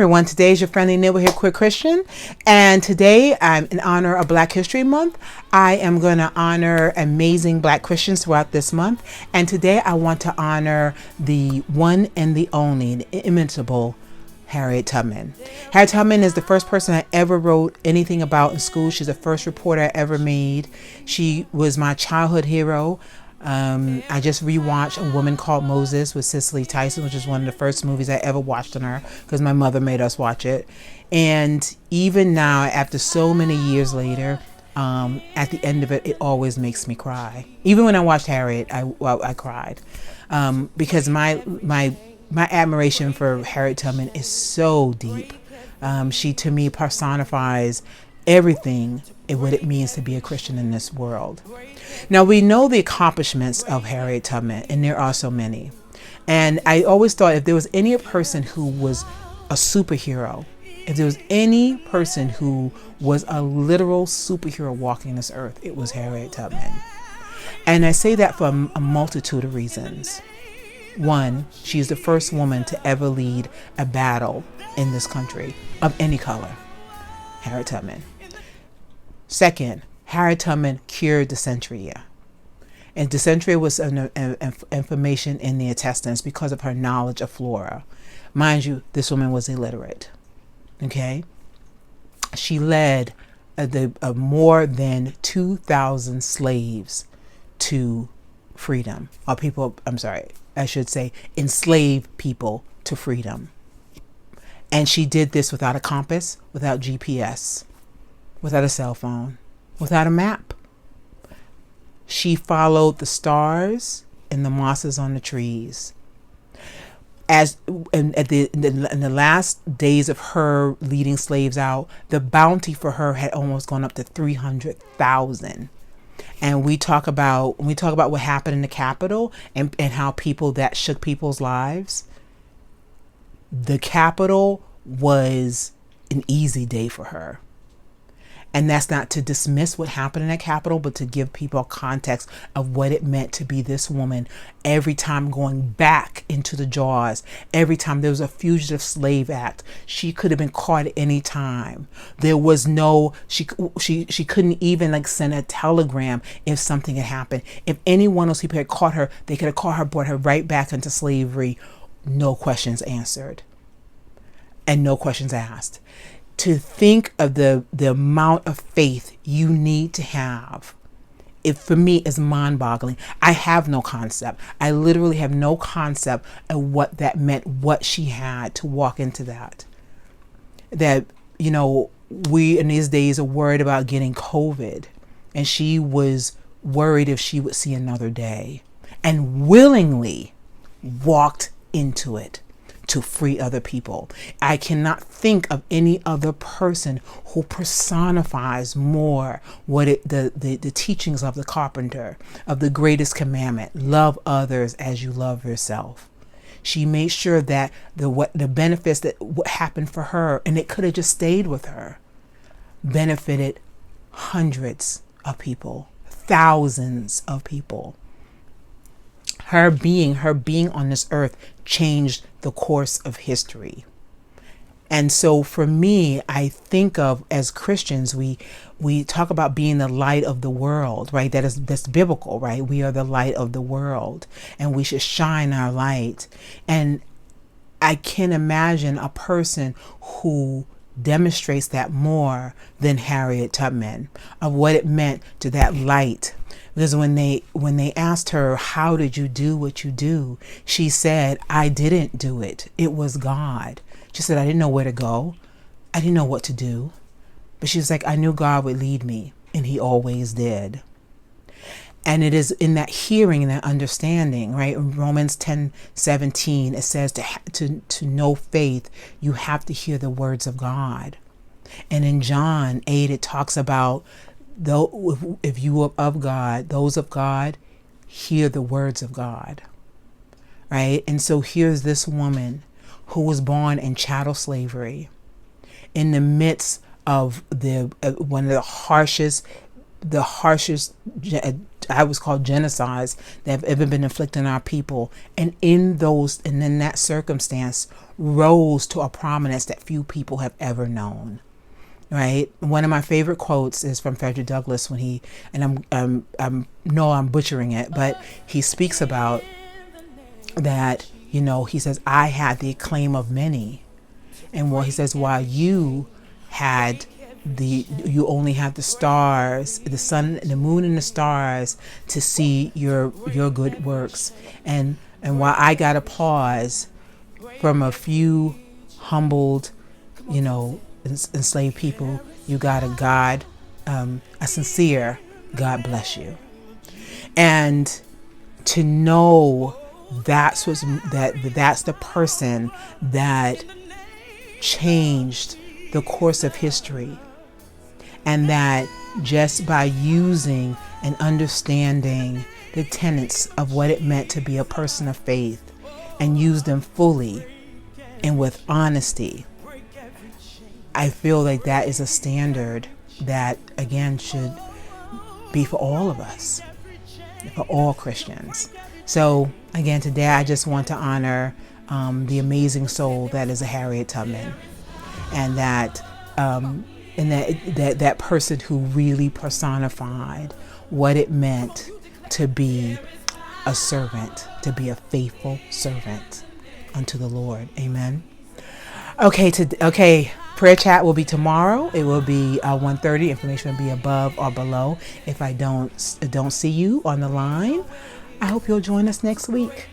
Everyone, today is your friendly neighborhood queer Christian, and today I'm in honor of Black History Month. I am going to honor amazing Black Christians throughout this month, and today I want to honor the one and the only, the inimitable Harriet Tubman. Harriet Tubman is the first person I ever wrote anything about in school. She's the first reporter I ever made. She was my childhood hero. I just rewatched A Woman Called Moses with Cicely Tyson, which is one of the first movies I ever watched on her because my mother made us watch it. And even now, after so many years later, at the end of it, it always makes me cry. Even when I watched Harriet, I cried because my admiration for Harriet Tubman is so deep. She, to me, personifies everything and what it means to be a Christian in this world. Now, we know the accomplishments of Harriet Tubman, and there are so many. And I always thought if there was any person who was a superhero, if there was any person who was a literal superhero walking this earth, it was Harriet Tubman. And I say that for a multitude of reasons. One, she's the first woman to ever lead a battle in this country of any color. Harriet Tubman. Second, Harriet Tubman cured dysentery. And dysentery was an information in the intestines because of her knowledge of flora. Mind you, this woman was illiterate. Okay? She led more than 2,000 slaves to freedom. Or people, I'm sorry, I should say enslaved people to freedom. And she did this without a compass, without GPS, without a cell phone, without a map. She followed the stars and the mosses on the trees. In the last days of her leading slaves out, the bounty for her had almost gone up to 300,000. And when we talk about what happened in the Capitol and how that shook people's lives, the Capitol was an easy day for her. And that's not to dismiss what happened in that Capitol, but to give people a context of what it meant to be this woman every time going back into the jaws. Every time there was a Fugitive Slave Act, she could have been caught at any time. There was no, she couldn't even send a telegram if something had happened. If any one of those people had caught her, they could have caught her, brought her right back into slavery. No questions answered. And no questions asked. To think of the amount of faith you need to have, it for me is mind-boggling. I have no concept. I literally have no concept of what that meant, what she had to walk into that. That, we in these days are worried about getting COVID, and she was worried if she would see another day and willingly walked into it to free other people. I cannot think of any other person who personifies more the teachings of the carpenter, of the greatest commandment, love others as you love yourself. She made sure that the benefits that what happened for her, and it could have just stayed with her, benefited hundreds of people, thousands of people. Her being on this earth changed the course of history. And so for me, I think of, as Christians, we talk about being the light of the world, right? That's biblical, right? We are the light of the world, and we should shine our light. And I can imagine a person who demonstrates that more than Harriet Tubman, of what it meant to that light. Because when they asked her, how did you do what you do? She said, I didn't do it. It was God. She said, I didn't know where to go. I didn't know what to do. But she was like, I knew God would lead me, and he always did. And it is in that hearing and that understanding, right? In Romans 10:17, it says to know faith, you have to hear the words of God. And in John 8, it talks about, though, if you are of God, those of God, hear the words of God, right? And so here's this woman who was born in chattel slavery, in the midst of one of the harshest, I was called genocides that have ever been inflicted on our people. And in that circumstance, rose to a prominence that few people have ever known. Right. One of my favorite quotes is from Frederick Douglass when he, and I'm butchering it, but he speaks about that, he says, I had the acclaim of many. And he says, while you only had the stars, the sun, the moon and the stars to see your good works. And while I got applause from a few humbled, enslaved people, you got a sincere God bless you. And to know that's the person that changed the course of history, and that just by using and understanding the tenets of what it meant to be a person of faith and use them fully and with honesty, I feel like that is a standard that, again, should be for all of us, for all Christians. So, again, today I just want to honor the amazing soul that is a Harriet Tubman, and that that person who really personified what it meant to be a servant, to be a faithful servant unto the Lord. Amen. Okay. Prayer chat will be tomorrow. It will be 1:30. Information will be above or below. If I don't see you on the line, I hope you'll join us next week.